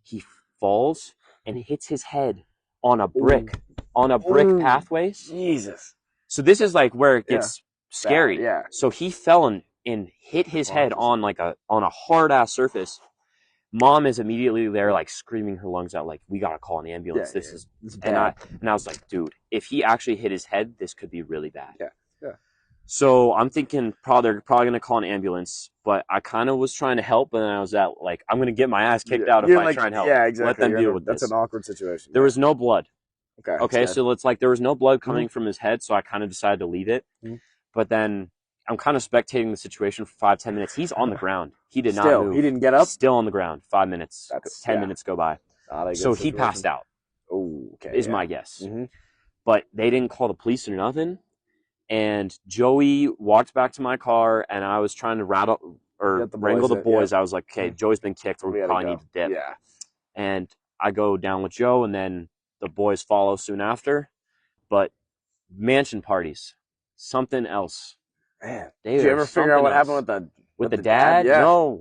He falls and hits his head on a brick, pathway. Jesus. So this is like where it gets scary. Yeah. So he fell and hit his head on a hard ass surface. Mom is immediately there, like screaming her lungs out, like, we gotta call an ambulance. This is bad. And I was like, dude, if he actually hit his head, this could be really bad. Yeah. So I'm thinking they're probably going to call an ambulance, but I kind of was trying to help, and I was like, I'm going to get my ass kicked out if I try and help. Yeah, exactly. Let them deal with this. That's an awkward situation. There was no blood. Okay, so it's like there was no blood coming from his head, so I kind of decided to leave it. But then I'm kind of spectating the situation for 5-10 minutes. He's on the ground. He did not move. He didn't get up? Still on the ground. 5 minutes. 10 minutes go by. So he passed out. Oh, okay. Is my guess. But they didn't call the police or nothing. And Joey walked back to my car, and I was trying to or wrangle the boys, I was like, okay, Joey's been kicked. We probably need to dip. Yeah. And I go down with Joe, and then the boys follow soon after. But mansion parties, something else. Man, did you ever figure out what happened with the dad? Yeah.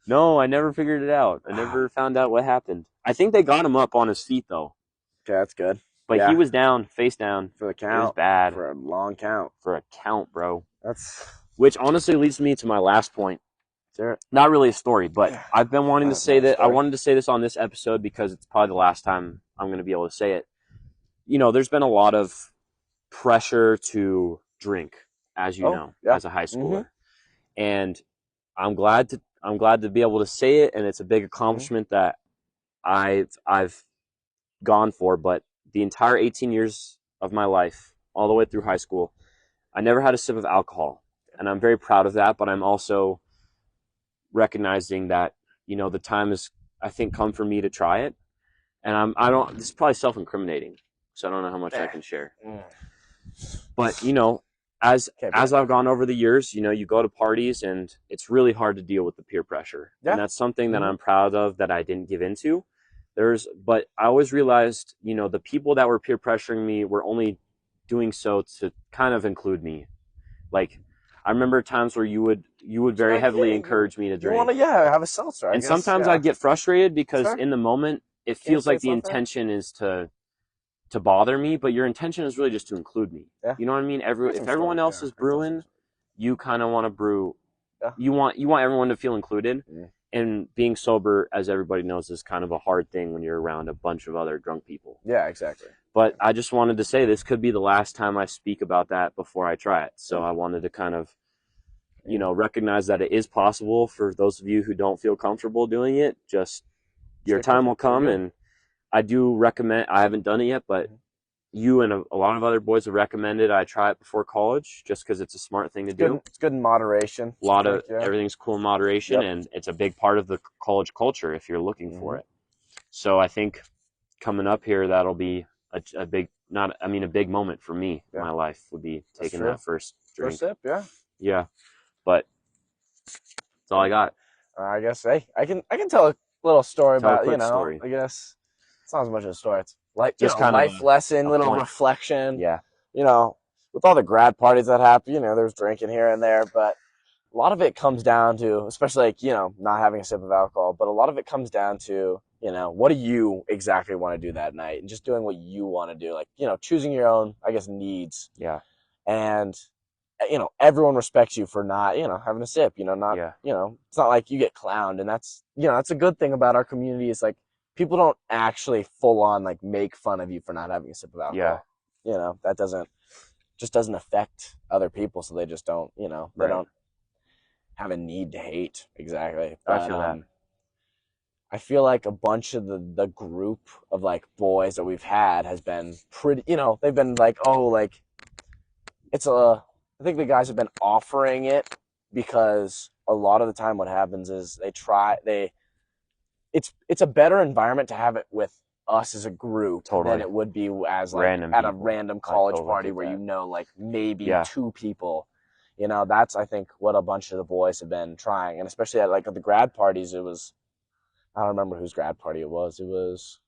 No, I never figured it out. I never found out what happened. I think they got him up on his feet though. Okay, that's good. But he was down, face down for the count. It was bad for a long count. For a count, bro. That's which honestly leads me to my last point. Not really a story, but I've been wanting to say that. I wanted to say this on this episode because it's probably the last time I'm going to be able to say it. You know, there's been a lot of pressure to drink, as you know, as a high schooler, and I'm glad to be able to say it, and it's a big accomplishment that I've gone for. But the entire 18 years of my life, all the way through high school, I never had a sip of alcohol, and I'm very proud of that. But I'm also recognizing that, you know, the time has, I think, come for me to try it, and this is probably self-incriminating, so I don't know how much I can share. But you know, as I've gone over the years, you know, you go to parties and it's really hard to deal with the peer pressure, and that's something that I'm proud of that I didn't give into. But I always realized, you know, the people that were peer pressuring me were only doing so to kind of include me. Like, I remember times where you would very heavily encourage me to drink. You want to have a seltzer, and sometimes I'd get frustrated because in the moment it feels like the intention is to bother me, but your intention is really just to include me. You know what I mean? If everyone else is brewing, you kind of want to brew. You want everyone to feel included. And being sober, as everybody knows, is kind of a hard thing when you're around a bunch of other drunk people. Yeah, exactly. But I just wanted to say this could be the last time I speak about that before I try it. So I wanted to kind of, you know, recognize that it is possible for those of you who don't feel comfortable doing it. Just your time will come, and I do recommend. I haven't done it yet, but you and a lot of other boys have recommended I try it before college, just because it's a smart thing to do. It's good in moderation. Everything's cool in moderation, and it's a big part of the college culture if you're looking for it. So I think coming up here, that'll be a big moment for me in my life, would be taking that first drink. First sip, yeah. But that's all I got. I guess I can tell a little story about, you know, story. I guess it's not as much of a story. It's like just kind of life lesson, little reflection. Yeah. You know, with all the grad parties that happen, you know, there's drinking here and there, but a lot of it comes down to, especially like, you know, not having a sip of alcohol, but a lot of it comes down to, you know, what do you exactly want to do that night, and just doing what you want to do, like, you know, choosing your own, I guess, needs. Yeah. And, you know, everyone respects you for not, you know, having a sip, you know, you know, it's not like you get clowned, and that's, you know, that's a good thing about our community. Is like, people don't actually full on like make fun of you for not having a sip of alcohol. Yeah. You know, that doesn't affect other people, so they just don't, you know, they don't have a need to hate. Exactly. But, I feel that. I feel like a bunch of the group of like boys that we've had has been pretty, you know, they've been like, oh, like I think the guys have been offering it, because a lot of the time what happens is it's a better environment to have it with us as a group than it would be as like a random college party where, you know, like maybe two people. You know, that's, I think, what a bunch of the boys have been trying. And especially at the grad parties, I don't remember whose grad party it was. It was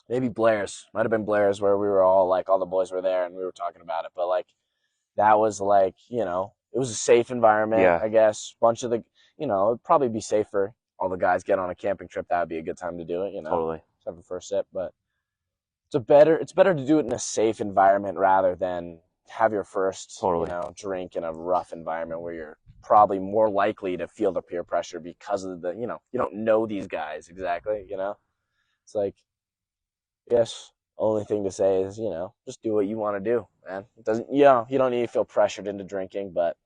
maybe Blair's. Might have been Blair's, where we were all like, all the boys were there and we were talking about it. But like, that was like, you know, it was a safe environment, I guess. Bunch of you know, it'd probably be safer. All the guys get on a camping trip, that would be a good time to do it, you know. Totally. Just have a first sip. But it's better to do it in a safe environment rather than have your first, you know, drink in a rough environment where you're probably more likely to feel the peer pressure because of the, you know, you don't know these guys exactly, you know. It's like, yes, only thing to say is, you know, just do what you want to do, man. It doesn't, you know, you don't need to feel pressured into drinking, but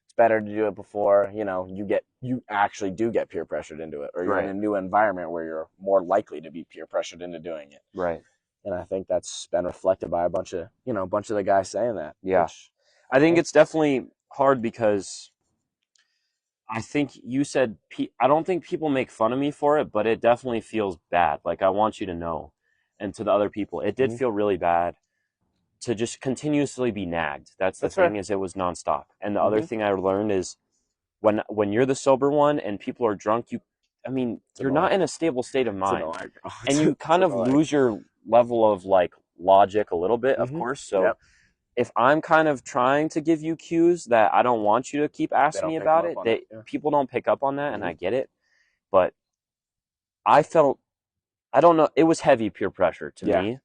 it's better to do it before, you know, you actually do get peer pressured into it, or you're in a new environment where you're more likely to be peer pressured into doing it. Right. And I think that's been reflected by a bunch of the guys saying that. Yeah. I think it's definitely hard because I think you said, I don't think people make fun of me for it, but it definitely feels bad. Like, I want you to know. And to the other people, it did feel really bad to just continuously be nagged. That's the thing, is it was nonstop. And the other thing I learned is when you're the sober one and people are drunk, you're not in a stable state of mind, and you kind of lose your level of like logic a little bit, of course. So if I'm kind of trying to give you cues that I don't want you to keep asking me about it, people don't pick up on that, and I get it. But I felt, I don't know, it was heavy peer pressure to me,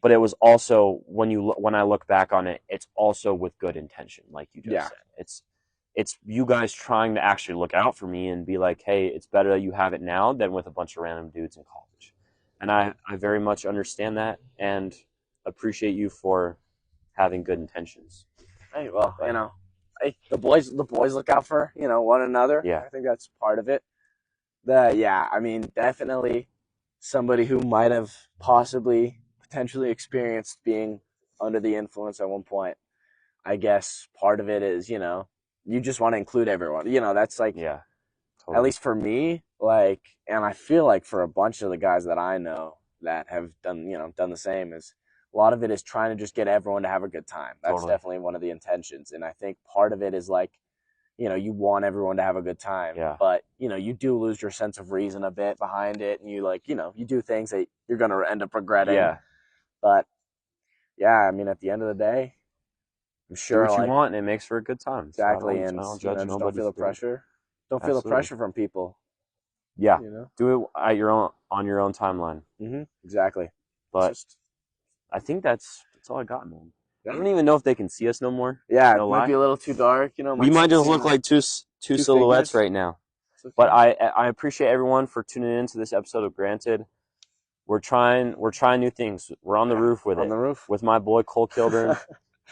but it was also, when I look back on it, it's also with good intention, like you just said. It's you guys trying to actually look out for me and be like, hey, it's better that you have it now than with a bunch of random dudes in college. And I very much understand that and appreciate you for having good intentions. Hey, well, you know, the boys look out for, you know, one another. Yeah. I think that's part of it. I mean, definitely somebody who might have potentially experienced being under the influence at one point. I guess part of it is, you know, you just want to include everyone. You know, that's like, totally. At least for me, like, and I feel like for a bunch of the guys that I know that have done the same, is a lot of it is trying to just get everyone to have a good time. That's definitely one of the intentions. And I think part of it is like, you know, you want everyone to have a good time, but, you know, you do lose your sense of reason a bit behind it. And you like, you know, you do things that you're going to end up regretting. But yeah, I mean, at the end of the day, I'm sure do what you want, and it makes for a good time. Exactly. So and I don't judge nobody. Don't feel the pressure. Don't feel the pressure from people. Yeah. You know? Do it at on your own timeline. Exactly. But I think that's all I got, man. I don't even know if they can see us no more. Yeah, it might be a little too dark. You know, we might just look like two silhouettes right now. Okay. But I appreciate everyone for tuning in to this episode of Granted. We're trying new things. We're on the roof with with my boy Cole Kilburn.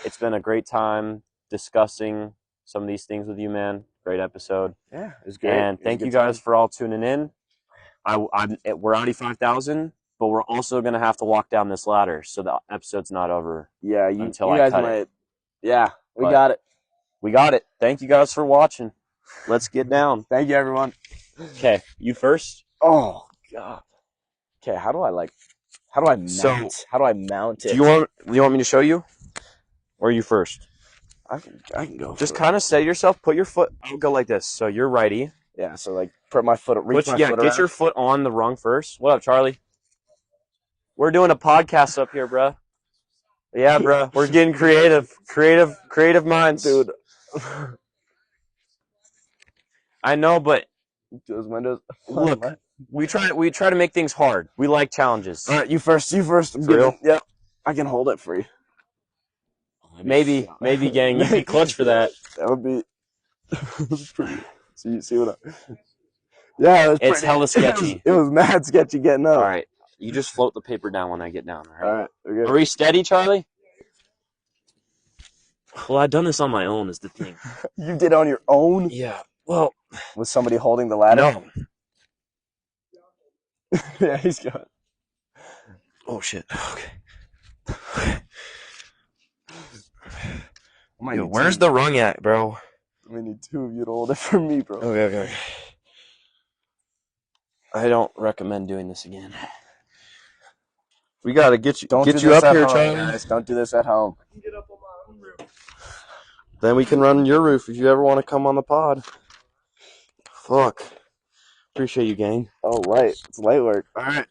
It's been a great time discussing some of these things with you, man. Great episode. Yeah, it was great. And thank you guys for all tuning in. We're already 5,000, but we're also gonna have to walk down this ladder, so the episode's not over. Yeah, until you guys might. Yeah, we got it. We got it. Thank you guys for watching. Let's get down. Thank you, everyone. Okay, you first. Oh God. Okay, how do I mount? How do I mount it? Do you want me to show you, or you first? I can go. Just kind of steady yourself. Put your foot. I'll go like this. So you're righty. Yeah. So like, put my foot. Get your foot on the rung first. What up, Charlie? We're doing a podcast up here, bro. Yeah, bro. We're getting creative minds, dude. I know, but those windows. Look, we try to make things hard. We like challenges. All right, you first. Real? Yep. I can hold it for you. Maybe, gang. You'd be clutch for that. That would be. See what? Yeah, it's hella sketchy. It was mad sketchy getting up. All right, you just float the paper down when I get down. All right. Okay. Are we steady, Charlie? Well, I've done this on my own. Is the thing. You did on your own? Yeah. Well, was somebody holding the ladder? No. Yeah, he's got. Oh shit. Okay. Yo, where's the rung at, bro? We need two of you to hold it for me, bro. Okay. I don't recommend doing this again. We gotta get you up here, Charlie. Guys. Don't do this at home. I can get up on my own roof. Then we can run your roof if you ever want to come on the pod. Fuck. Appreciate you, gang. Oh, light. It's light work. All right.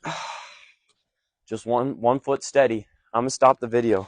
Just one foot steady. I'm gonna stop the video.